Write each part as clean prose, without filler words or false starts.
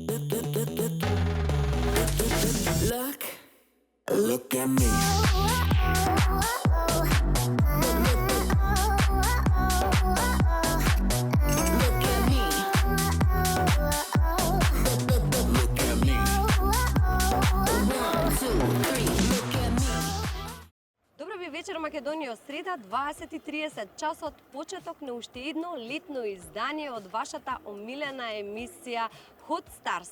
Look, look at me. Look at me. Look at me. 1, 2, 3. Look at me. Доброви вечер, Македонија. Среда, 20:30 часот, почеток на уште едно летно издание од вашата омилена емисија Hot Stars.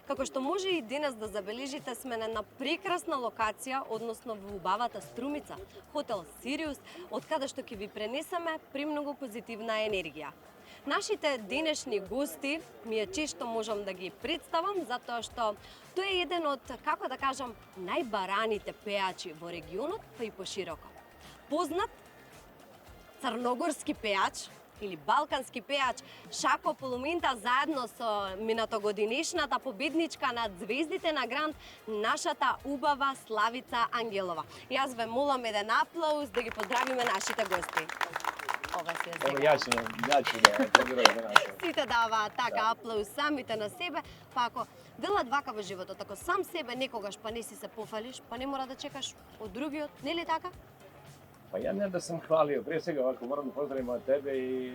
Како што може и денес да забележите, сме на една прекрасна локација, односно во убавата Струмица, хотел Сириус, од каде што ќе ви пренесеме премногу позитивна енергија. Нашите денешни гости ми е чест што можам да ги представам, затоа што тој е еден од, како да кажам, најбараните пеачи во регионот, па и пошироко. Познат црногорски пеач или балкански пеач Шако Полумента заедно со минатогодинешната победничка на Звездите на Гранд, нашата убава Славица Ангелова. Јас ве молам еден аплауз да ги поздравиме нашите гости. Ова се Evo, сега. ja ću da aplaudiraju za nas. Сите даваат така аплауз самите на себе, па ако велат вака во животот, ако сам себе некогаш па не си се пофалиш, па не мора да чекаш од другиот, нели така? Pa ja ne da sam hvalio, prije svega ovako moram da pozdravimo tebe i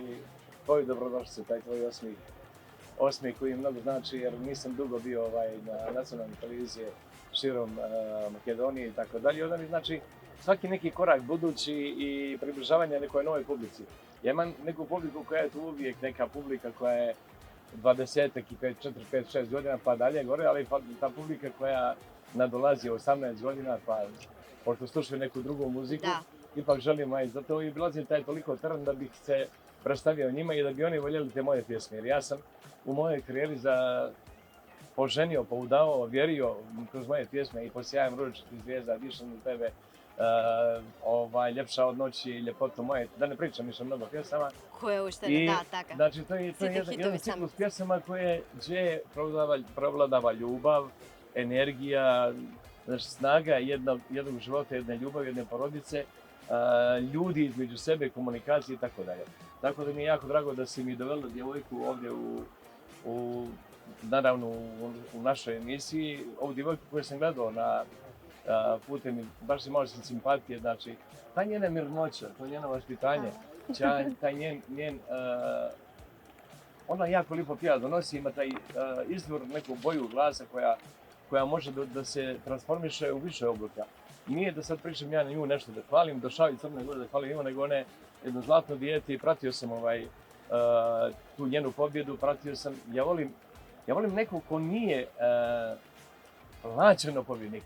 tvoju dobrodošlicu, taj tvoj osmih koji mnogo znači jer nisam dugo bio na nacionalnoj televiziji širom Makedonije i tako dalje. Onda mi znači svaki neki korak budući i približavanje nekoj novoj publici. Ja imam neku publiku koja je tu uvijek neka publika koja je 20 i 4, 5, 6 godina pa dalje gore, ali ta publika koja nadolazi 18 godina pa pošto slušaju neku drugu muziku, Da. ipak želim, zato i bilazim taj toliko trn da bih se predstavio njima i da bi oni voljeli te moje pjesme. Jer ja sam u mojoj karijeri poženio, poudavao, vjerio kroz moje pjesme i Posjajem ružičnih zvijezda, Dišem u tebe, Ljepša od noći, Ljepotu moje, da ne pričam više mnogo pjesama. Кој уште не, да, така. Znači, to je Svi ti jedan hitovi ciklus samo. pjesama gdje prevladava ljubav, energija, znači snaga jednog života, jedne ljubavi, jedne porodice, ljudi između sebe, komunikacije i tako dalje. Tako da mi je jako drago da si mi dovela djevojku ovdje naravno u našoj emisiji, ovu djevojku koju sam gledao putem i baš imao sam simpatije, znači ta njena mirnoća, to njeno vaspitanje, taj njen ona jako lijepo pjeva, donosi, ima taj izvor, neku boju glasa koja može da se transformiše u više oblika. Nije da sad pričam ja na nju nešto da hvalim, došao i Crne Gore da hvalim nju, nego ona je jedno zlatno dijete i pratio sam tu njenu pobjedu, ja volim nekog ko nije plaćeno pobjednik.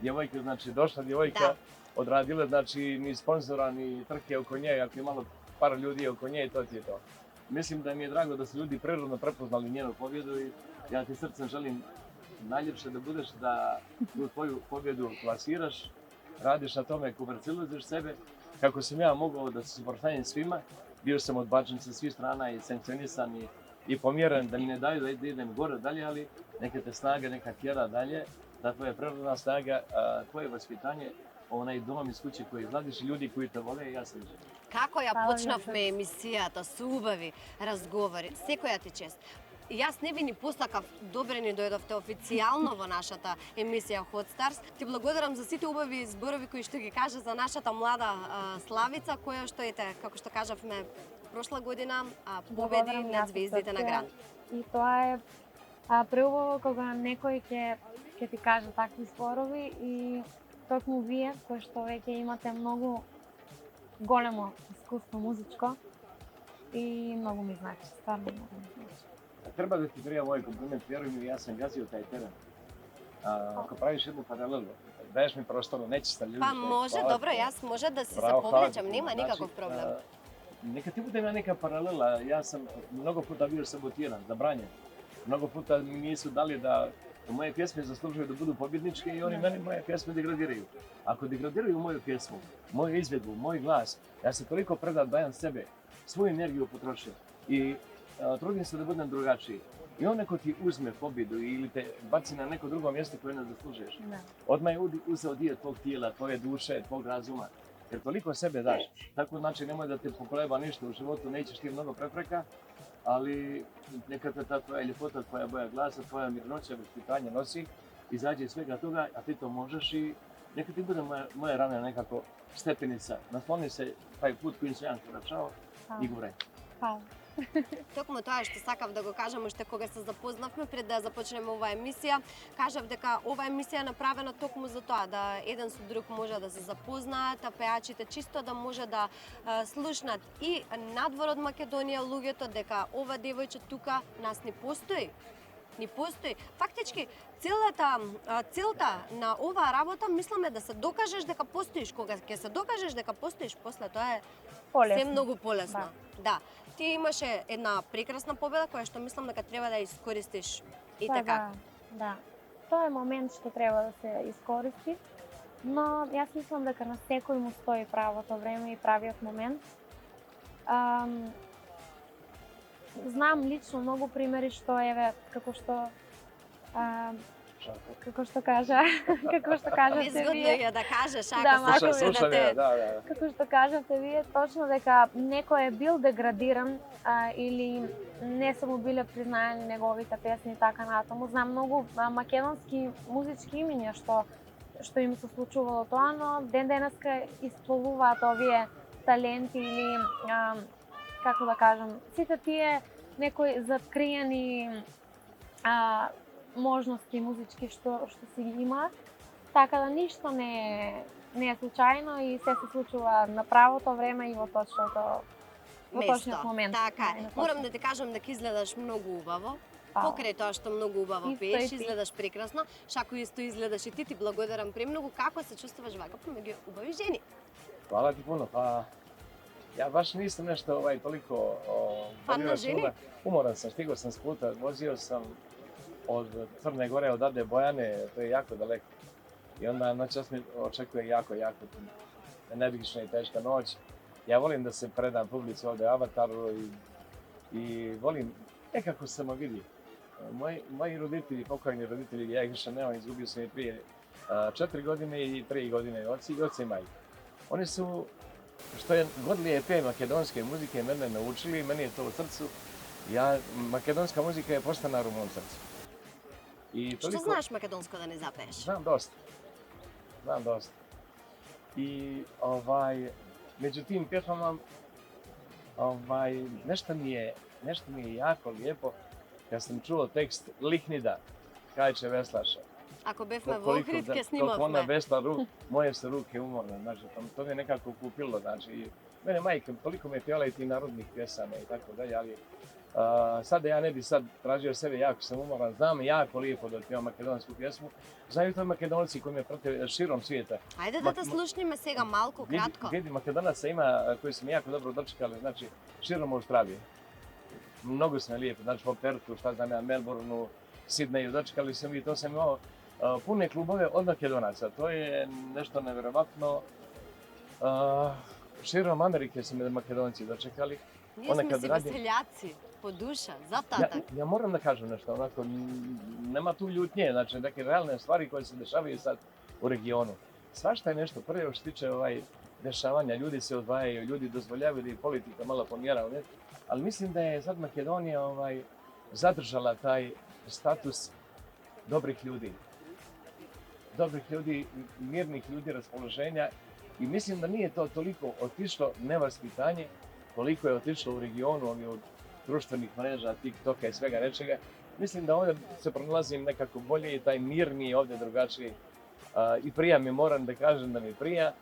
Djevojka, znači došla djevojka, odradila, znači ni sponzora, ni trke oko nje, ako je malo par ljudi oko nje, to ti je to. Mislim da mi je drago da su ljudi prirodno prepoznali njenu pobjedu i ja ti srcem želim najljepše da budeš, da tu tvoju pobjedu plasiraš, radiš na tome, komercijalizuješ sebe, kako sam ja mogao da se suprotstavim svima, bio sam odbačen sa svih strana i sankcionisan i pomjeren da mi ne daju da idem gore dalje, ali neka te snaga, neka tjera dalje, da tvoja prirodna snaga, tvoje vaspitanje, onaj dom iz kuće koji izladiš i ljudi koji te vole, ja sam želim. Како ја почнавме емисијата со убави разговори, секоја ти чест. Јас не ви ни послакав добре ни дојдовте официјално во нашата емисија Hot Stars. Ти благодарам за сите убави зборови кои што ги кажа за нашата млада Славица, која што како што кажавме, прошла година победи над Звездите на Гранд. И тоа е преубаво кога некој ќе ти каже такви зборови и токму вие, кои што веќе имате многу големо искуство музичко и многу ми значи, стварно многу ми значи. Treba da ti prija moj kompliment, vjeruj mi, ja sam gazio taj teren. Ako praviš jednu paralelu, daješ mi prostoru, neće sta ljudi. Па може, добро, јас може да си се Bravo, hvala повлечам, ti. нема Znači, никаков проблем. Neka ti bude neka paralela, ja sam mnogo puta bio sabotiran, zabranjen. Mnogo puta mi nisu dali da moje pjesme zaslužuju da budu pobjedničke i oni meni moje pjesme degradiraju. Ako degradiraju moju pjesmu, moju izvedbu, moj glas, ja se toliko predat dajem sebe, svoju energiju potrošio i trudim se da budem drugačiji. I on neko ti uzme pobjedu ili te baci na neko drugo mjesto koje ne zaslužuješ. Odmah je uzeo dio tvog tijela, tvoje duše, tvog razuma. Jer toliko sebe daš. Tako znači nemoj da te pokoleba ništa u životu, nećeš ti mnogo prepreka. ali neka te ta tvoja ljepota, tvoja boja glasa, tvoja mirnoća, vaspitanje nosi, izađe iz svega toga, a ti to možeš i neka ti bude moje rame nekako stepenica. Nasloni se taj put kojim sam ja koračao и гурай. Хвала. Токму тоа што сакав да го кажам уште кога се запознавме пред да започнеме оваа емисија, кажав дека оваа емисија е направена токму за тоа да еден со друг може да се запознаат, а пеачите чисто да може да слушнат и надвор од Македонија луѓето дека ова девојче тука нас не постои. Не постои. Фактички целта на оваа работа мислам е да се докажеш дека постоиш. Кога ќе се докажеш дека постоиш, после тоа е се многу полесно. Да. Ти имаше една прекрасна победа која што мислам дека треба да искористиш и така. Да. Тоа е момент што треба да се искористи, но јас мислам дека на секој му стои правото време и правиот момент. Знам лично многу примери што еве како што кажате Изгодно вие. е да кажеш, ако Да, сакаме Слушам да ја, те... да. Како што кажате вие, точно дека некој е бил деградиран или не се му биле признаени неговите песни и така натаму. Знам многу македонски музички имиња што им се случувало тоа, но ден денеска исполуваат овие таленти или како да кажам, сите тие некои заткриени можности музички што си ги имаат. Така да ништо не е случајно и се случува на правото време и во точниот момент. Така е. Морам да ти кажам дека изгледаш многу убаво. Покрај тоа што многу убаво пееш, изгледаш прекрасно. Шако исто изгледаш и ти благодарам премногу. Како се чувствуваш вака помеѓу убави жени? Хвала ти пуно. Па ја баш нисам нешто толико Фан на жени? Уморан сам, стигao sam s puta, vozio sam od Crne Gore, odavde Bojane, to je jako daleko. I onda noćas me očekuje jako energična i teška noć. Ja volim da se predam publici ovde Avataru i volim nekako se me vidi. Moji roditelji, pokojni roditelji, ja ih više nemam, izgubio sam ih prije 4 godine i 3 godine, oca i majka. Oni su, što je god lijepe makedonske muzike, mene naučili, meni je to u srcu. Makedonska muzika je podstanar u mom srcu. Што знаеш македонско да не запееш? Znam dosta. I među tim pjesmama nešto mi je jako lijepo kad sam čuo tekst Lihnida, Kajče Veslaša. Ако бевме во Охрид, ќе снимавме. Kako ona vesla, moje su ruke umorne, znači to mi je nekako kupilo, znači mene majka toliko me pjevala i ti narodnih pjesama i tako dalje, ali sad da ja ne bi sad tražio sebe, jako sam umoran, znam jako lijepo da pjevam makedonsku pjesmu. Znaju to Makedonci koji me prate širom svijeta. Ајде да те слушнеме сега малку, кратко. Vidi, Makedonaca ima koji su mi jako dobro dočekali, znači širom Australije. Mnogo su me lijepo, znači po Pertu, šta znam ja, Melbourneu, Sidneju, dočekali su mi, to sam imao pune klubove od Makedonaca. To je nešto nevjerovatno. Širom Amerike su me Makedonci dočekali. Ние сме си веселјаци по душа, затоа Ja moram da kažem nešto, onako, nema tu ljutnje, znači neke realne stvari koje se dešavaju sad u regionu. Svašta je nešto prvo što se tiče dešavanja, ljudi se odvajaju, ljudi dozvoljavaju da i politika malo pomjera, ali mislim da je sad Makedonija zadržala taj status dobrih ljudi. Dobrih ljudi, mirnih ljudi, raspoloženja i mislim da nije to toliko otišlo nevaspitanje koliko je otišlo u regionu od društvenih mreža, TikToka i svega nečega. Mislim da ovdje se pronalazim nekako bolje i taj mirniji ovdje drugačiji. I prija mi, moram da kažem da mi prija.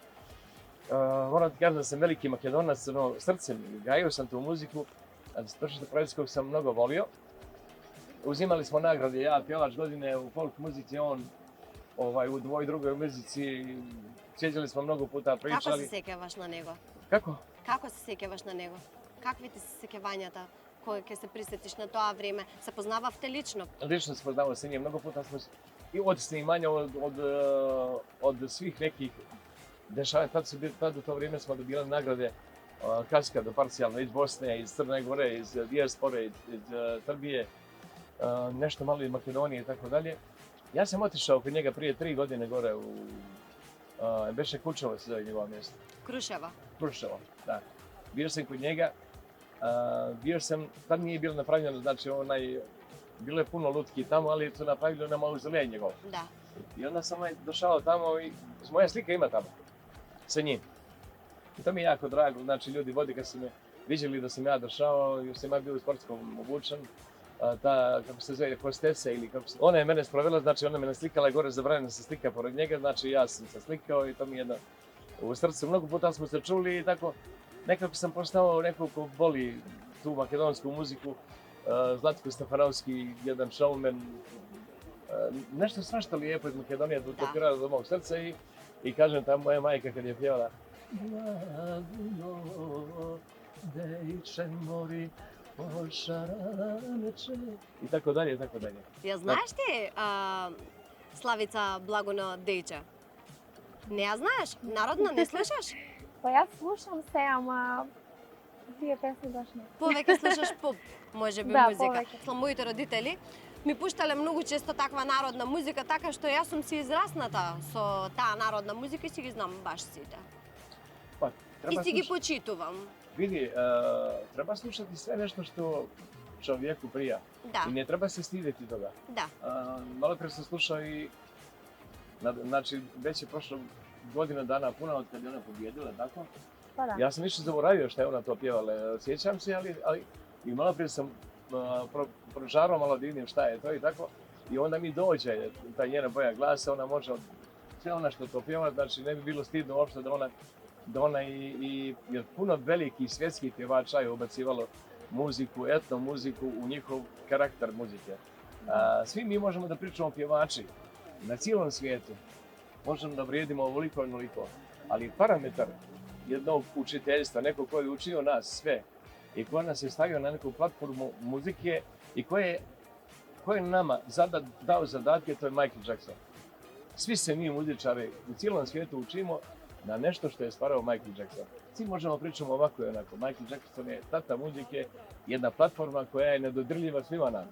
Moram da kažem da sam veliki Makedonac, srcem, gajio sam tu muziku, Tržište Praljskog sam mnogo volio. Uzimali smo nagrade, ja pjevač godine u folk muzici, on u drugoj muzici, sjeđali smo mnogo puta, pričali. Како се сеќаваш на него? Kako? Како се сеќаваш на него? Какви ти се сеќавањата кои ќе се присетиш на тоа време? Се познававте лично? Lično se poznamo sa njim, mnogo puta smo i od snimanja, od svih nekih dešavanja. Tad u to vrijeme smo dobili nagrade kaskada parcijalno iz Bosne, iz Crne Gore, iz dijaspore, iz Srbije, nešto malo iz Makedonije i tako dalje. Ja sam otišao kod njega prije 3 godine gore u Beše Kučevo se zove njegovo mjesto. Крушево. Kruševo, da. Bio sam kod njega Bio sam, tad nije bilo napravljeno, znači bilo je puno lutki tamo, ali su napravili na mauzolej njegov. Da. I onda sam došao tamo i moja slika ima tamo, sa njim. I to mi je jako drago, znači ljudi vodi kad su me viđali da sam ja došao, još sam ja bio u sportskom obučen, ta, kako se zove, hostesa ili kako se... Ona je mene sprovela, znači ona me slikala i gore zabranjeno se slika pored njega, znači ja sam se slikao i to mi je jedno u srcu. Mnogo puta smo se čuli i tako, nekako sam postao neko ko voli tu makedonsku muziku. Zlatko Stefanovski, jedan showman, nešto svašta lijepo iz Makedonije dotiralo do mog srca i kažem ta moja majka kad je pjevala i tako dalje, i tako dalje. Ja знаеш ти Славица Благоно Дейче? Не я знаеш? Народно не слушаш? Па јас слушам се, ама тие песни баш не. Повеќе слушаш поп, може би Да, музика. повеќе. Моите родители ми пуштале многу често таква народна музика, така што јас сум си израсната со таа народна музика и си ги знам баш сите. Pa, И treba си ги slušati, почитувам. vidi, treba slušati sve nešto što čovjeku prija Да, i ne treba se stidjeti toga. да. Malo pre sam slušao i, znači, već je prošlo godina dana puna od kad je ona pobjedila, tako? Па да. Ja sam više zaboravio šta je ona to pjevala, sjećam se, ali i malo prije sam prožarao malo da vidim šta je to i tako. I onda mi dođe ta njena boja glasa, ona može sve ona što to pjeva, znači ne bi bilo stidno uopšte da ona i jer puno velikih svjetskih pjevača je ubacivalo muziku, etno muziku u njihov karakter muzike. Svi mi možemo da pričamo pjevači na cijelom svijetu, možemo da vrijedimo ovoliko i onoliko, ali parametar jednog učiteljstva, neko ko je učio nas sve i ko nas je stavio na neku platformu muzike i ko je nama dao zadatke, to je Michael Jackson. Svi se mi muzičari u cijelom svijetu učimo na nešto što je stvarao Michael Jackson. Svi možemo pričamo ovako i onako. Michael Jackson je tata muzike, jedna platforma koja je nedodirljiva svima nama.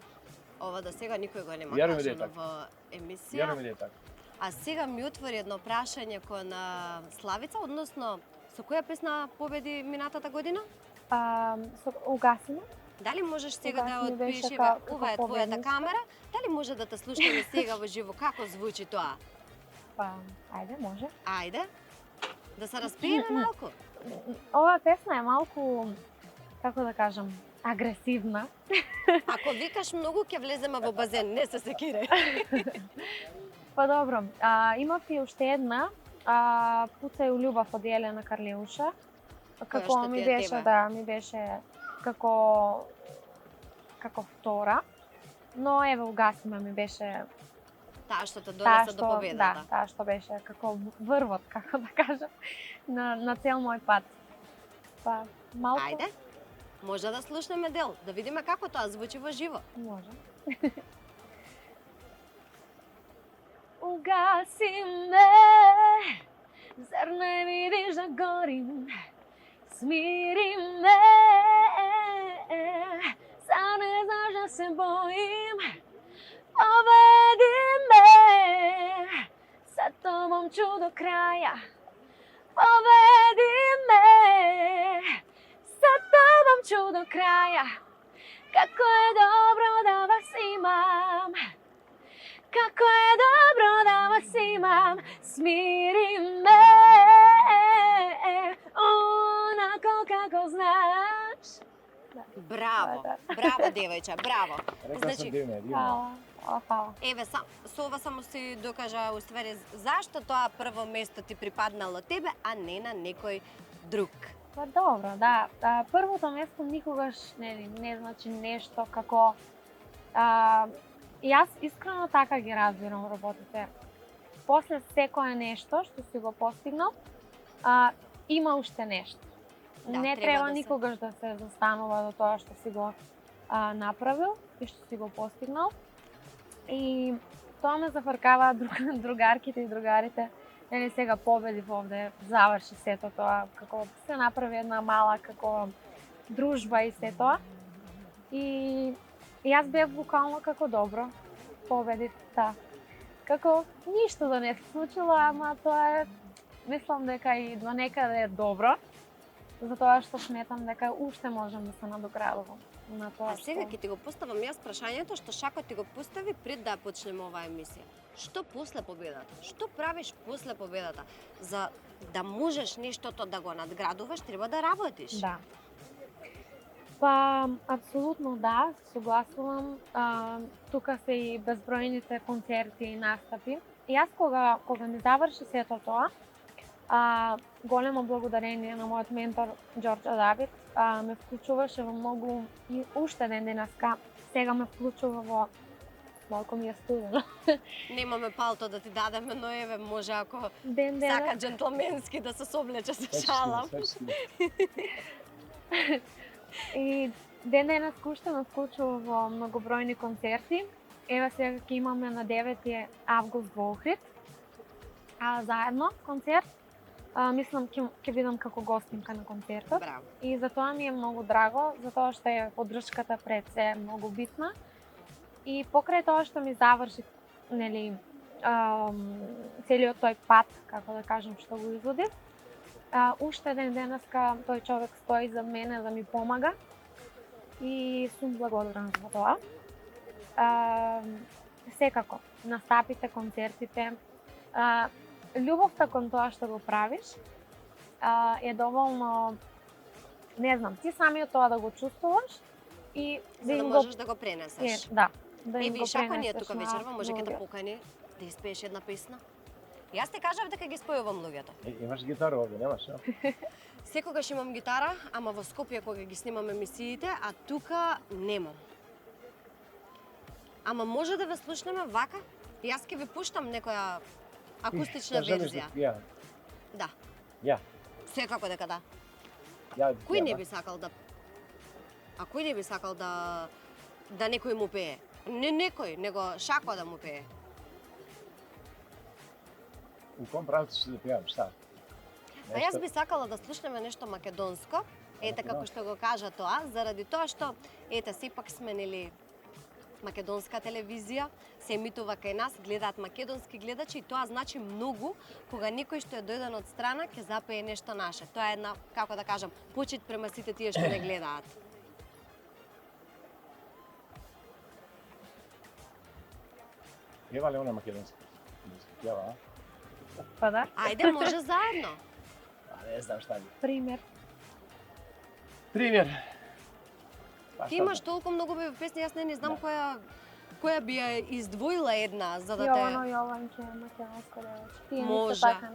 Ова до сега никој го нема Вярувам да е кажано така. во емисија. Vjerujem da je tako. А сега ми отвори едно прашање кон Славица, односно со која песна победи минатата година? Со угасиме. Дали можеш сега да Угасни беше отпишеме, како ова е твојата победничка. камера, дали може да те слушаме сега во живо, како звучи тоа? Па, ајде, може. Ајде, да се распиеме малку. Ова песна е малку, како да кажам, агресивна. Ако викаш многу, ќе влеземе во базен, не се секире. Па добро, имав и уште една, Пуцај у љубов од Елена Карлеуша. Како што ми ти е беше, тебе? да, ми беше како втора. Но еве угасиме ми беше Таа што те таа донесе до што, да, победата. таа што беше како врвот, како да кажам, на цел мој пат. Па, малку Ајде, може да слушнеме дел, да видиме како тоа звучи во живо. може. Угаси ме, зар не видиш да горим? Смири ме, зар не знаш да се боим? Поведи ме, за тобом чу до краја. Поведи ме, за тобом чу до краја. Како е добро да вас имам. Како е добро да вас имам. Смири ме, онако како знаеш. Браво, Да, браво девојче, браво. Rekla sam divno je, divno. Фала, фала, фала. Еве, со ова само си докажа уствари зашто тоа прво место ти припаднало тебе, а не на некој друг. Па добро, да. Првото место никогаш не значи нешто како... Јас искрено така ги разбирам работите. После секое нешто што си го постигнал, има уште нешто. Да, не треба треба да се- никогаш да се застанува до тоа што си го направил и што си го постигнал. И тоа ме зафркава другарките и другарите. Нели сега победив овде, заврши сето тоа, како се направи една мала како дружба и се тоа. И јас бев буквално како добро, победив, да. Како ништо да не се случило, ама тоа е, мислам дека и до некаде е добро. затоа што сметам дека уште можам да се надоградувам на тоа А сега што... ќе ти го поставам јас прашањето што Шако ти го постави пред да ја почнеме оваа емисија. Што после победата? Што правиш после победата? За да можеш нештото да го надградуваш, треба да работиш. Да. Па, апсолутно да, согласувам. Тука се и безбројните концерти и настапи. И јас кога ми заврши сето тоа, големо благодарение на мојот ментор Ѓорѓо Давид, ме вклучуваше во многу и уште ден денеска сега ме вклучува во малку ми е студено. Немаме палто да ти дадеме, но еве може ако Ден сака джентлменски да се соблече се шалам. И ден денеска уште ме вклучува во многобројни концерти. Еве сега ќе имаме на 9 август во Охрид. Заедно концерт. Мислам ќе бидам како гостинка на концертот. Браво. И за тоа ми е многу драго, затоа што е поддршката пред се многу битна. И покрај тоа што ми заврши, нели, целиот тој пат, како да кажам, што го изодив, уште ден денеска тој човек стои за мене да ми помага и сум благодарна за тоа. Секако, настапите, концертите, љубовта кон тоа што го правиш е доволно, не знам, ти самиот тоа да го чувствуваш и За да можеш да го пренесеш. Да, да им Еве го и Шако ни е пренесеш тука на вечерва, може ќе те луѓе. покани да испееш една песна. Јас ти кажав дека ги спојувам луѓето. Имаш гитара овде, немаш, а? Секогаш имам гитара, ама во Скопје кога ги снимаме емисиите, а тука немам. Ама може да ве слушнеме вака? Јас ќе ви пуштам некоја акустична верзија. Ја, Да, ја, секако дека да. ја. Кој не би сакал да... А кој не би сакал да некој му пее? Не некој, него Шако да му пее. У ком правцу ќе да пеам, шта? Па јас би сакала да слушнеме нешто македонско, ете како што го кажа тоа, заради тоа што ете сепак сме нели македонска телевизија, се емитува кај нас, гледаат македонски гледачи и тоа значи многу кога некој што е дојден од страна ќе запее нешто наше. Тоа е една, како да кажам, почит према сите тие што не гледаат. Пева ли она македонски? Пева, а? Па да, Ајде, може заедно. Не знам шта би. пример. Пример. Ти имаш толку многу песни, јас не знам која би ја издвоила една за да Јовано те Јованке, македонско девојче. Тие Може. нешто така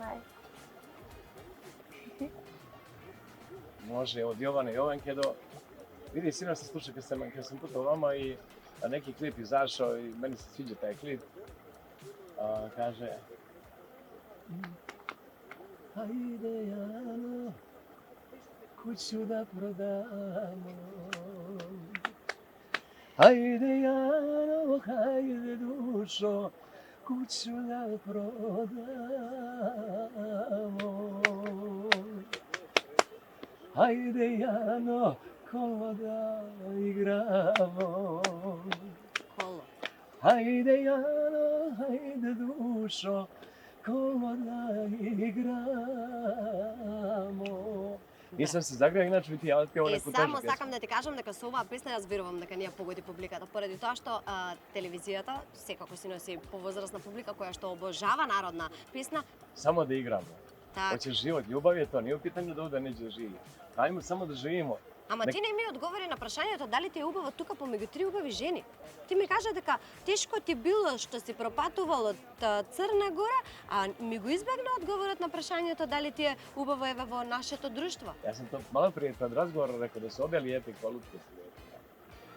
Може од Јована Јованке до... Види, сина се слуша кога сум путувал вама и неки клип изашao и мене се свиѓа тај клип. Каже... Ајде, Јано, куќу да продамо. Ајде, Јано, хајде, душо, куќу да продамо. Ајде, Јано, коло да играмо. коло. Ајде, Јано, ајде, душо, коло да играмо. Нисам се загреа, иначе би ти ја пео неку тежа Само песна. сакам да ти кажам дека со оваа песна јас верувам дека не ја погоди публиката, поради тоа што телевизијата секако си носи повозрасна публика која што обожава народна песна. Само да играмо. Так. Хоće живот, љубав е тоа, не е питање да овде неđe да живи. Ајмо само да живимо. Ама ти не ми одговори на прашањето дали ти е убаво тука помеѓу три убави жени. Ти ми кажа дека тешко ти било што си пропатувал од Црна Гора, а ми го избегна одговорот на прашањето дали ти е убаво еве во нашето друштво. Јас сам тоа мало пред разговор рекол да се обја лијепе како лутка си.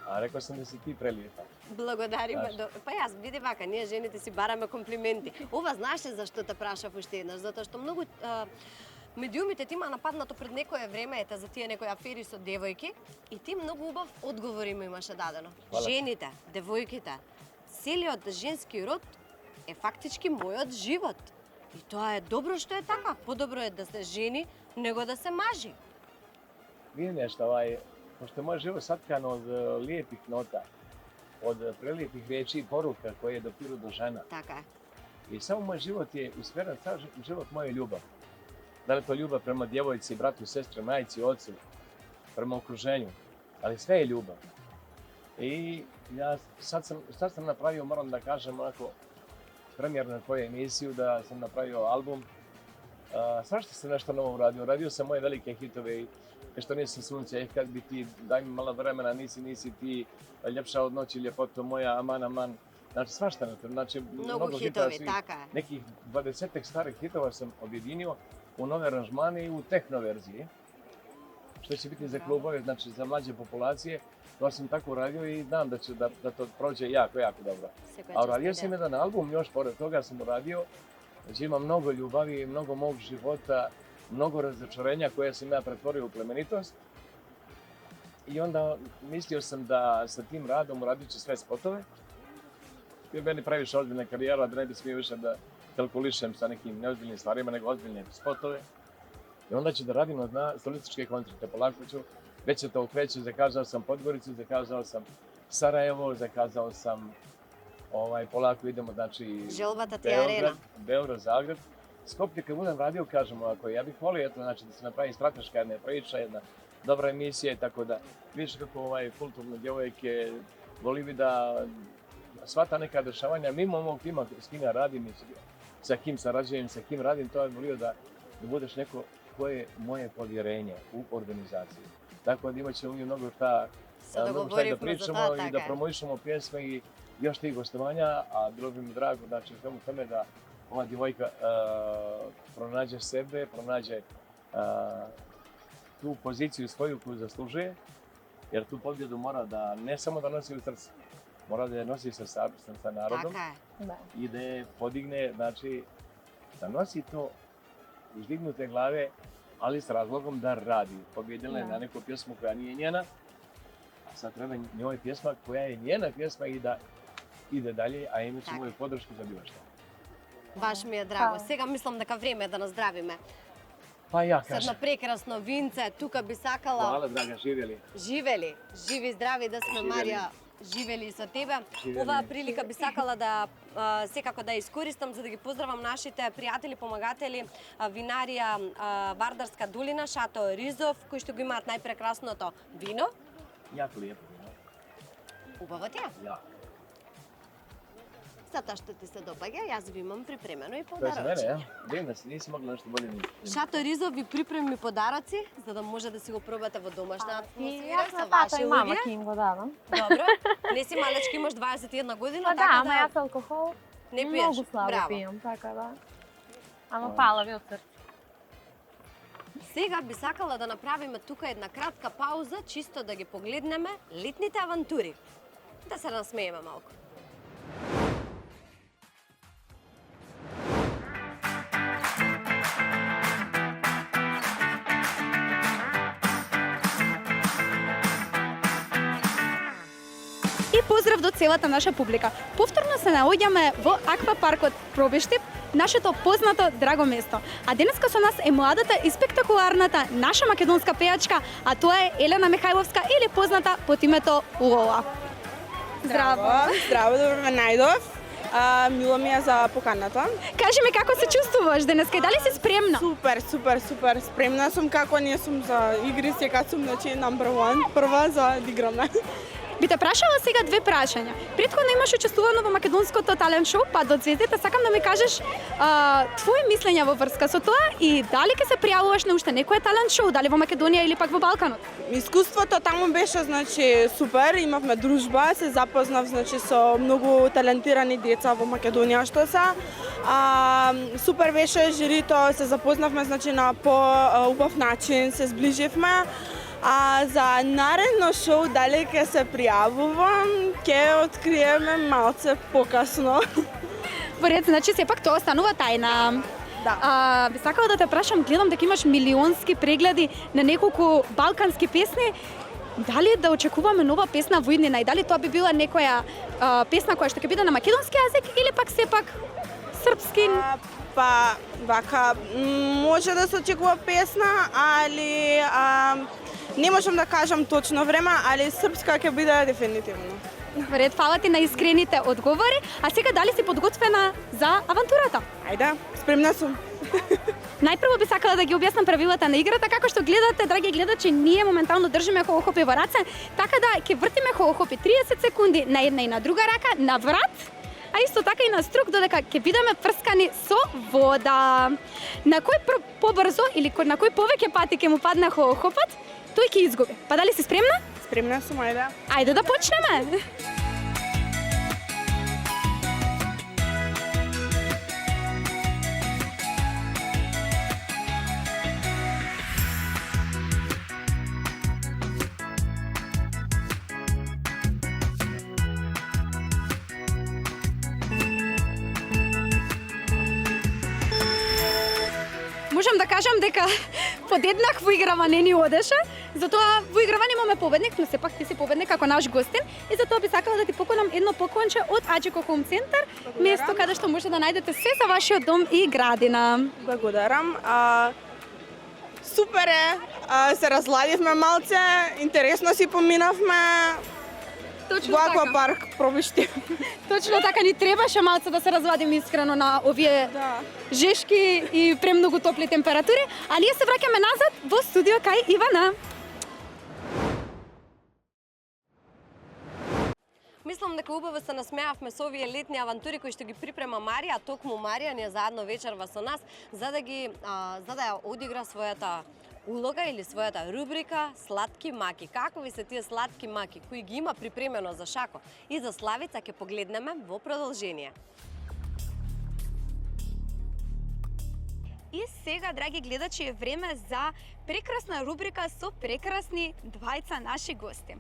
А рекол сам да си ти прелијепа. Благодариме. Знаеш. Па јас види вака, ние жените си бараме комплименти. Ова знаеше зашто те прашав уште еднаш, затоа што многу медиумите ти има нападнато пред некое време ете за тие некои афери со девојки и ти многу убав одговор им имаше дадено. Хвала. Жените, девојките, целиот женски род е фактички мојот живот. И тоа е добро што е така. Подобро е да се жени него да се мажи. Види нешто, пошто мој живот саткан од лијепих нота, од прелијепих речи и порука кои допиру до жена. Така е. И само мој живот е усмерен, цел живот моја љубов. Da li je to ljubav prema djevojci, bratu, sestri, majci, ocu, prema okruženju, ali sve je ljubav. I ja sad sam napravio, moram da kažem, onako, premijer na tvoju emisiju, da sam napravio album. Svašta sam nešto novo uradio. Radio sam moje velike hitove i što nisam sunce, kad bi ti, daj mi malo vremena, nisi ti, ljepša od noći, ljepoto moja, aman. Znači svašta, znači Mnogo hitovi, tako je. Nekih 20 starih hitova sam objedinio u nove aranžmane i u tehno verziji. Što će biti za klubove, znači za mlađe populacije. To sam tako uradio i znam da će da to prođe jako dobro. A uradio sam jedan album, još pored toga sam uradio, znači ima mnogo ljubavi, mnogo mog života, mnogo razočarenja koje sam ja pretvorio u plemenitost. I onda mislio sam da sa tim radom uradit ću sve spotove. Jer meni previše ozbiljna karijera, da ne bi smio više da kalkulišem sa nekim neozbiljnim stvarima, nego ozbiljne spotove. I onda ću da radim na solističke koncerte. Polako ću, već se to ukreće, zakazao sam Podgoricu, zakazao sam Sarajevo, zakazao sam, polako idemo, znači, Želvata ti arena. Beograd, Zagreb. Skoplje kad budem radio, kažem ovako, ja bih volio, eto, znači, da se napravi strateška jedna priča, jedna dobra emisija i tako da vidiš kako kulturne djevojke voli bi da sva ta neka dešavanja, mimo mog tima s kim ja radim i sa kim sarađujem, sa kim radim, to je volio da budeš neko koje je moje povjerenje u organizaciji. Tako da imat ćemo mi mnogo šta da pričamo i da promovišemo pjesme i još tih gostovanja, a bilo bi mi drago, znači, u svemu tome da ova djevojka pronađe sebe, pronađe tu poziciju svoju koju zaslužuje, jer tu pobjedu mora da ne samo da nosi u srcu, mora da je nosi sa narodom i da je podigne, znači, da nosi to izdignute glave, ali s razlogom da radi. Pobjedila je na neku pjesmu koja nije njena, a sad treba njoj pjesma koja je njena pjesma i da ide dalje, a imat će moju podršku za bilo što. Baš mi je drago. Сега мислам дека време е да наздравиме. Pa ja Sad kažem. na прекрасно винце, тука би сакала... Hvala, draga, živjeli. Живели, живи здрави да сме, Марија, живели со тебе. Оваа прилика би сакала да секако да искористам за да ги поздравам нашите пријатели, помагатели, винарија Вардарска долина, Шато Ризов, кои што го имаат најпрекрасното вино. Jako lijepo vino. Убаво ти е. Jako. Затоа што ти се допаѓа, јас ви имам припремено и To je za mene, подароци. ja? Divno si, nisi mogla nešto bolje ni... Шато Ризов ви припреми подароци, за да може да си го пробате во домашна И атмосфера јас со на тата ваши и мама луѓе. ќе им го дадам. Добро. Не си малечки, имаш 21 година, Па да, така ама јас алкохол не пиеш. многу слабо Браво. пијам, така да. Ама фала ви од срце. Сега би сакала да направиме тука една кратка пауза, чисто да ги погледнеме летните авантури. Да се насмееме малку. И поздрав до целата наша публика. Повторно се наоѓаме во аквапаркот Пробиштип, нашето познато драго место. А денеска со нас е младата и спектакуларната наша македонска пејачка, а тоа е Елена Михајловска или позната под името Лола. Здраво. Здраво, добро ме најдов. Мило ми е за поканата. Кажи ми како се чувствуваш денеска и дали си спремна? Супер. Спремна сум како ние сум за игри, сега сум значи number one, прва за да играме. Би те прашала сега две прашања. Претходно имаш учествувано во македонското талент шоу Пат од звездите. Сакам да ми кажеш твои мислења во врска со тоа и дали ќе се пријавуваш на уште некое талент шоу, дали во Македонија или пак во Балканот? Искуството таму беше значи супер, имавме дружба, се запознав значи со многу талентирани деца во Македонија што се. Супер беше жирито, се запознавме значи на по-убав начин, се зближивме. А за наредно шоу дали ќе се пријавувам, ќе откриеме малце покасно. Во ред, значи сепак тоа останува тајна. Да. Би сакала да те прашам, гледам дека имаш милионски прегледи на неколку балкански песни. Дали да очекуваме нова песна во иднина и дали тоа би била некоја песна која што ќе биде на македонски јазик или пак сепак српски? Па, вака, може да се очекува песна, али не можам да кажам точно време, али српска ќе биде дефинитивно. Во ред, фала ти на искрените одговори. А сега дали си подготвена за авантурата? Ајде, спремна сум. Најпрво би сакала да ги објаснам правилата на играта. Како што гледате, драги гледачи, ние моментално држиме холохопи во раце, така да ќе вртиме холохопи 30 секунди на една и на друга рака, на врат, а исто така и на струк, додека ќе бидеме врскани со вода. На кој побрзо или на кој повеќе пати ќе му падне холохопот, тој ќе изгуби. Па дали си спремна? Спремна сум, ајде. Ајде да почнеме. Можам да кажам дека подеднак во играва не ни одеше, затоа во играва немаме победник, но сепак ти си победник како наш гостин и затоа би сакала да ти поканам едно поклонче од Аџико Home Center, место каде што може да најдете се за вашиот дом и градина. Благодарам. Супер е, се разладивме малце, интересно си поминавме. Точно Во така. аквапарк Пробишти. Точно така ни требаше малце да се развадиме искрено на овие Да. жешки и премногу топли температури, а ние се враќаме назад во студио кај Ивана. Мислам дека убаво се насмеавме со овие летни авантури кои што ги припрема Марија, токму Марија не заедно вечерва со нас за да ја одигра својата улога или својата рубрика Сладки маки. Какови се тие сладки маки кои ги има припремено за Шако и за Славица ќе погледнеме во продолжение. И сега, драги гледачи, е време за прекрасна рубрика со прекрасни двајца наши гости.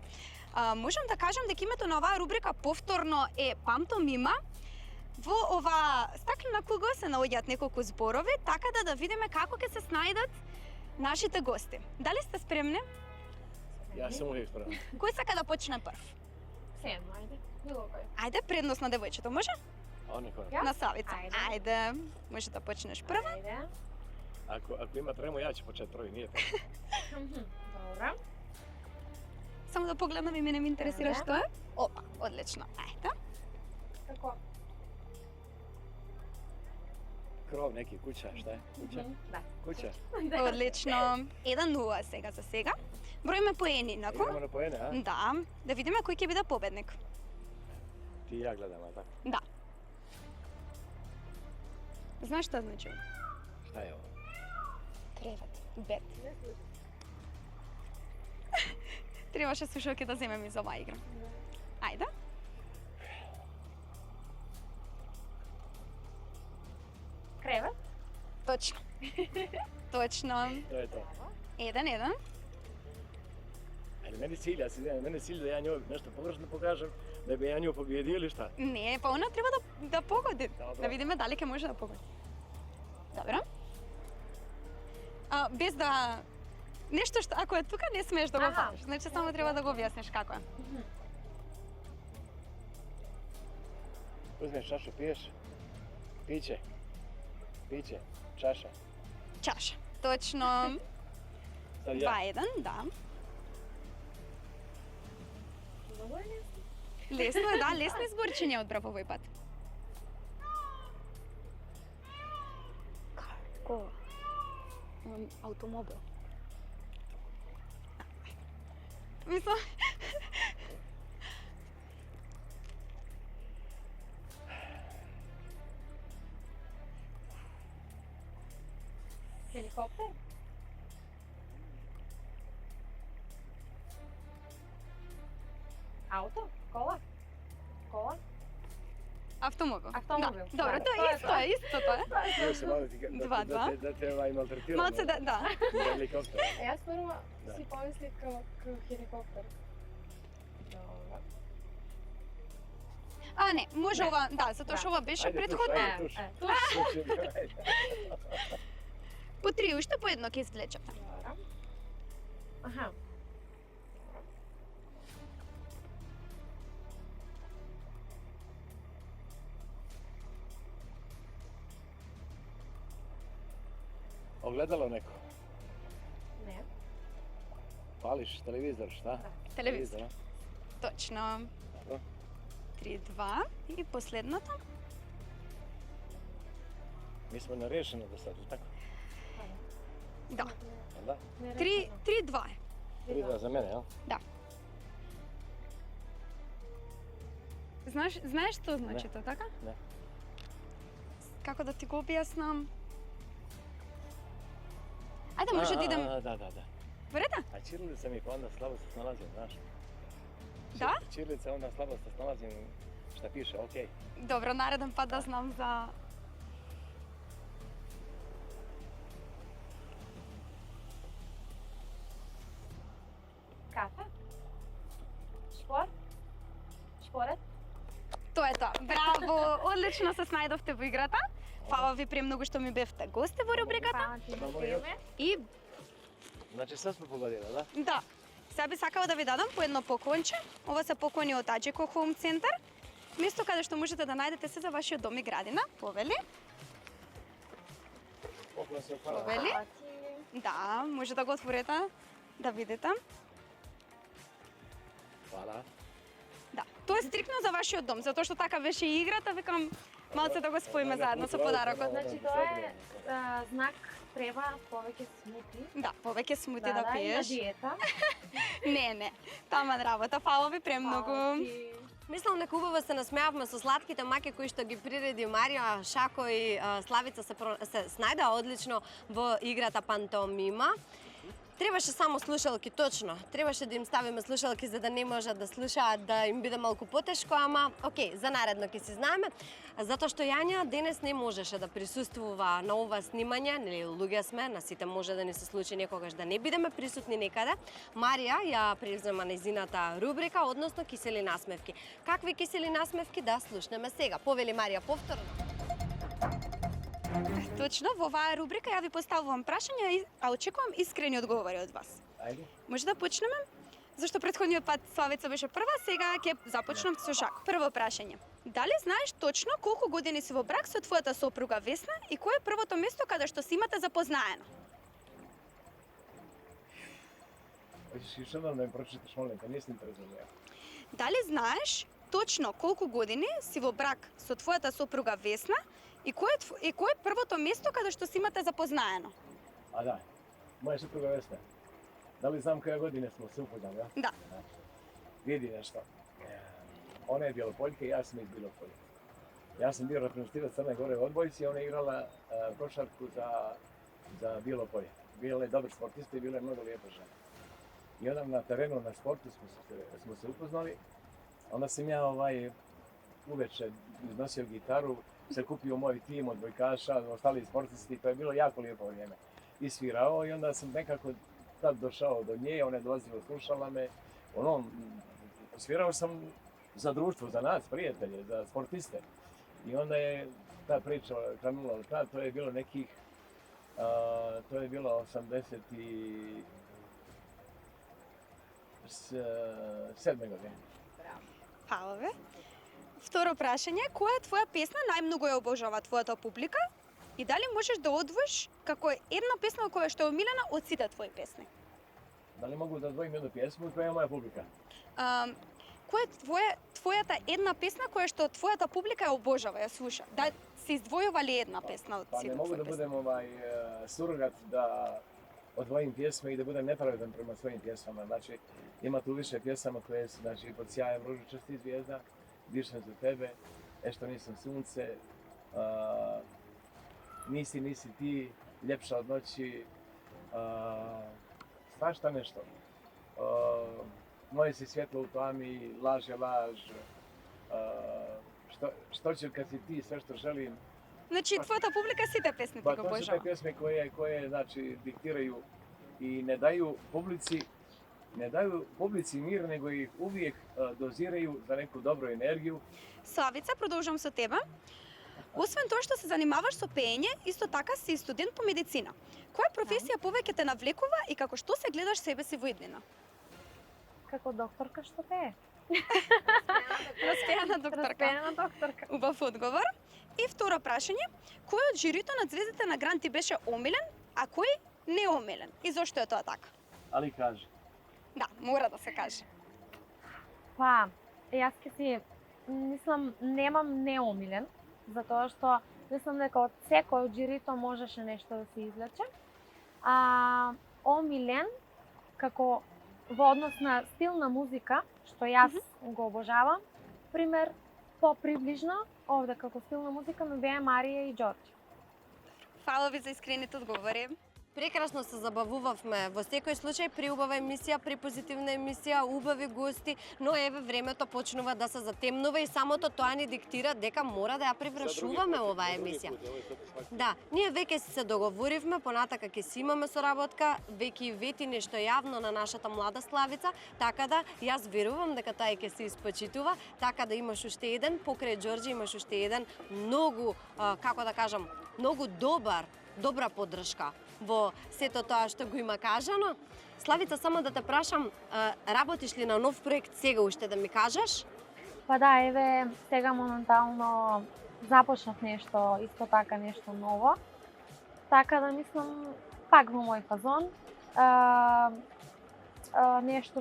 Можам да кажам дека името на оваа рубрика повторно е Памтомима. Во ова стаклена куга се наоѓаат неколку зборови, така да видиме како ќе се снајдат нашите гости. Дали сте спремни? Јас сум увек спремен. Кој сака да почне прв? Седно, ајде. Било кој. Ајде, предност на девојчето, може? Никој. На Савица. Ајде. Ајде, може да почнеш прва. Ајде. Ако има трема, ја ќе почнем први, ние така. Добра. Само да погледнам и мене ме интересира Добре. што е. Опа, одлично. Ајде. Како? Кров неки, куќа, шта е? Куќа? Да. Куќа. Одлично. 1-0 сега за сега. Броиме поени, инаку. Идемо на поене, а? Да, да видиме кој ќе биде победник. Ти и ја гледам, а така? Да. Знаеш што значи? Шта е ово? Кревет, бед. Требаше слушалки да земем из оваа игра. Ајде. Кревет. Точно. Точно. Тоа е тоа. 1-1. Али мене цилја, мене цилј да ја нјој нешто погрешно покажам, да би ја нјој победил или шта? Не, па она треба да погоди. Добро. Да видиме дали ќе може да погоди. Добро. Без да нешто што ако е тука не смееш да го Аха. фатиш. Значи само треба да го објасниш како е. Узмеш чаша, пиеш? Пиće. Пиće. Чаша. Чаша. Точно. Sad ja. 2-1, да. Много е лесно. Лесно е, да, лесни зборчи не одбрав овој пат. Како? Автомобил. Мислам... Хеликоптер. Ауто? Кола? Кола? Автомобил. Автомобил. Да. Добро, Да, тоа е исто, е исто тоа. Htio sam malo ti Dva, dva. da te maltretiramo. Малце да. Helikopter. Јас прво Да. си помислив како хеликоптер. Добро. А, не, може Не. ова, да, затоа што ова беше Ајде, предходно. туш, ајде. Туш. По три уште по едно ќе извлечете. Добро. Аха. Ogledalo neko. Не. Pališ televizor, šta? Телевизор. a? Точно. Добро. 3-2 и последното. Mi smo nerešeno do sad, tako? Да. Da? 3-2 е. 3-2 za mene, jel? Знаеш што значи тоа, така? Не. Како да ти го објаснам? Ајде, може да идем Da. во реда? A ćirilica mi pa onda slabo se snalazim, znaš? Да? Ćirilica onda slabo se snalazim šta piše, okej. Добро, нареден пат да знам за... Кафе? Шпорт? Шпорет? Тоа е тоа. Браво! Одлично се снајдовте во играта. Фала ви премногу што ми бевте гости во рубриката. И Znači sve smo pogodili, da? да, сега би сакала да ви дадам по едно поклонче. Ова се поклони од Аџико Home Center. Место каде што можете да најдете се за вашиот дом и градина. Повели. Poklon se hvala. Повели. Да, може да го отворите, да видите. Hvala. Да, тоа е стрикно за вашиот дом, затоа што така беше и играта, викам малце да го споиме заедно со подарокот. Значи тоа е знак треба повеќе смути. Да, повеќе смути да и на пиеш. диета. Не, таман работа. Фала ви премногу. Мислам дека убаво се насмеавме со сладките маки кои што ги приреди Марија, Шако и Славица се снајдаа одлично во играта Пантомима. Требаше само слушалки, точно. Требаше да им ставиме слушалки за да не можат да слушаат, да им биде малку потешко, ама окей, за наредно ќе си знаеме. Затоа што Јања денес не можеше да присуствува на ова снимање, нели луѓе сме, на сите може да ни се случи некогаш да не бидеме присутни некаде. Марија ја презема нејзината рубрика, односно кисели насмевки. Какви кисели насмевки да слушнеме сега? Повели Марија повторно. Точно, во оваа рубрика ја ви поставувам прашања, а очекувам искрени одговори од вас. Ajde. Може да почнеме? Зашто претходниот пат Славица беше прва, сега ќе започнам со Шако. Прво прашање. Дали знаеш точно колку години си во брак со твојата сопруга Весна и кое е првото место каде што си имате запознаено? Hoćeš još jednom da mi pročitaš, molim te, nisam te razumio. Дали знаеш точно колку години си во брак со твојата сопруга Весна и кое е првото место каде што си имате запознаено? A da, moja supruga Vesna. Da li znam koje godine smo se upoznali, ja? Да. Vidi nešto. Ona je Bjelopoljka i ja sam iz Bjelopolje. Ja sam bio reprezentativac Crne Gore u odbojci, ona je igrala košarku za Bjelopolje. Bila je dobar sportista i bila je mnogo lijepa žena. I onda na terenu, na sportu smo se upoznali. Onda sam ja uveče iznosio gitaru, se kupio moj tim odbojkaša, ostali sportisti, to je bilo jako lijepo vrijeme. I svirao i onda sam nekako tad došao do nje, ona je dolazila, slušala me. Svirao sam za društvo, za nas, prijatelje, za sportiste. I onda je ta priča krenula od tad, to je bilo nekih, to je bilo 87. godine. Фала ве. Второ прашање, која е твоја песна најмногу ја обожава твојата публика? И дали можеш да одвоиш како е една песна која што е омилена од сите твои песни? Da li mogu da odvojim jednu pjesmu koja je moja publika? Која е твојата една песна која што твојата публика ја обожава, ја слуша? Да се издвојува ли една песна од Pa сите ne mogu твои da песни? budem surogat da odvojim pjesme i da budem nepravedan prema svojim pjesmama. Znači, ima tu više pjesama koje su, znači, pod sjajem ružičastih zvijezda, Dišem za tebe, što nisam sunce, nisi ti, ljepša od noći, svašta nešto. Moje si svjetlo u tami, laž je laž, što ću kad si ti, sve što želim. Значи твојата публика сите песни ти Pa го to su te обожава. pjesme koje znači, diktiraju i ne daju publici mir, nego ih uvijek doziraju za neku dobru energiju. Славица, продолжам со тебе. Освен тоа што се занимаваш со пеење, исто така си студент по медицина. Која професија повеќе те навлекува и како што се гледаш себе си во иднина? Како докторка што те е? Распеана докторка. Распеана докторка. Убав одговор. И второ прашање, кој од жирито на Звездите на Гранд ти беше омилен, а кој не омилен? И зошто е тоа така? Ali kaže, Да, мора да се каже. Па, јас ке си, мислам, немам неомилен, затоа што мислам дека од секој од жирито можеше нешто да се извлече. Омилен, како во однос на стил на музика, што јас го обожавам, пример, поприближно, овде како стил на музика ми беа Марија и Џорџ. Фала ви за искрените одговори. Прекрасно се забавувавме. Во секој случај преубава емисија, препозитивна емисија, убави гости, но еве времето почнува да се затемнува и самото тоа ни диктира дека мора да ја превршуваме оваа емисија. Да, ние веќе се договоривме, понатака ќе си имаме соработка, веќе вети нешто јавно на нашата млада Славица, така да јас верувам дека тоа ќе се испочитува, така да имаш уште еден, покрај Џорџи имаш уште еден многу, како да кажам, многу добра поддршка во сето тоа што го има кажано. Славица, само да те прашам, работиш ли на нов проект сега уште да ми кажеш? Па да, еве, сега моментално започнав нешто, исто така нешто ново. Така да мислам, пак во мој фазон. Нешто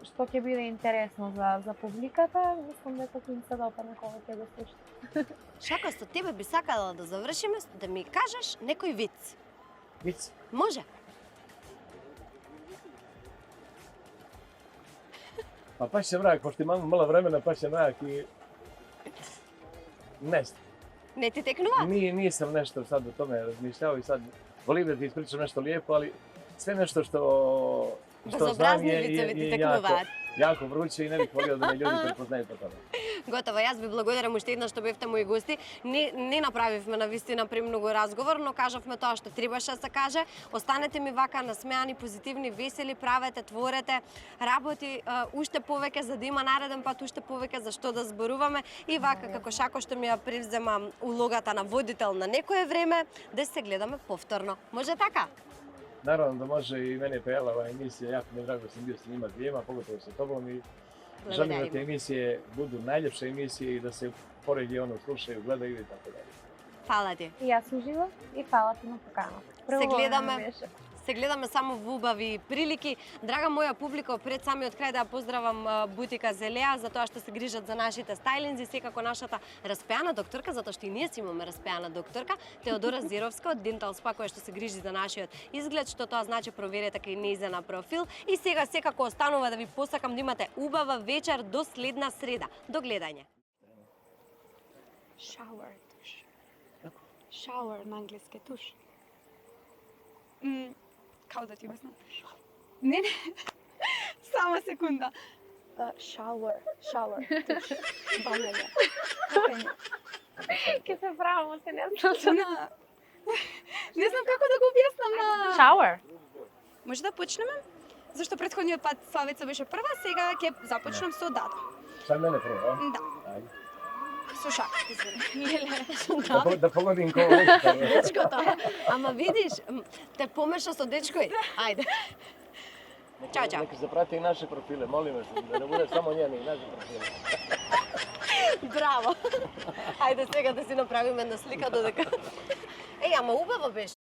што ќе биде интересно за публиката, мислам дека ќе им се допадне кога ќе го слушате. Шако, со тебе би сакала да завршиме, да ми кажеш некој виц. Vic. Може? Pa pa će mrak, pošto imamo malo vremena, pa će mrak i... Ne znam. Не ти текнува? Nisam nešto sad o tome razmišljao i sad volim da ti ispričam nešto lijepo, ali sve nešto što znam Безобразни вицеви ти текнуваат. jako vruće i ne bih volio da me ljudi prepoznaju po tome. Готово, јас ви благодарам уште еднаш што бевте мои гости. Не направивме на вистина премногу разговор, но кажавме тоа што требаше да се каже. Останете ми вака насмеани, позитивни, весели, правете, творете, работи уште повеќе за да има нареден пат уште повеќе за што да зборуваме и вака како Шако што ми ја превзема улогата на водител на некое време, да се гледаме повторно. Може така? Naravno da može i mene prijela ova emisija, jako mi je drago da sam bio s njima dvijema, pogotovo sa tobom i želim da te emisije budu najljepše emisije i da se po regionu slušaju, gledaju i tako dalje. Фала ти. И јас уживав и фала ти на поканата. Се гледаме само во убави прилики. Драга моја публика, пред самиот крај да ја поздравам бутика Зелеа за тоа што се грижат за нашите стајлинзи, секако нашата распеана докторка, затоа што и ние си имаме распеана докторка, Теодора Зировска од Dental Spa, која што се грижи за нашиот изглед, што тоа значи проверете кај нејзина профил. И сега секако останува да ви посакам да имате убава вечер до следна среда. До гледање. Shower туш. Shower на англиски туш. Како да ти обяснам? Не. Само секунда. Shower туш. Бавлење. Ке се правам, се не знам. Не знам како да го објаснам на... Shower. Може да почнеме? Зашто претходниот пат Славица беше прва, сега ќе започнем со Дада. Sad mene prvo, a? Да. Ajde. Со Шако, извини. Da pogodim ko ovo. Дечкото. Ама видиш, те помеша со дечкој. Ајде. Чао, чао. Neka se prate i naše profile, molim vas, da ne bude samo njeni i naše profile. Браво. Ајде сега да си направиме една слика додека. Еј, ама убаво беше.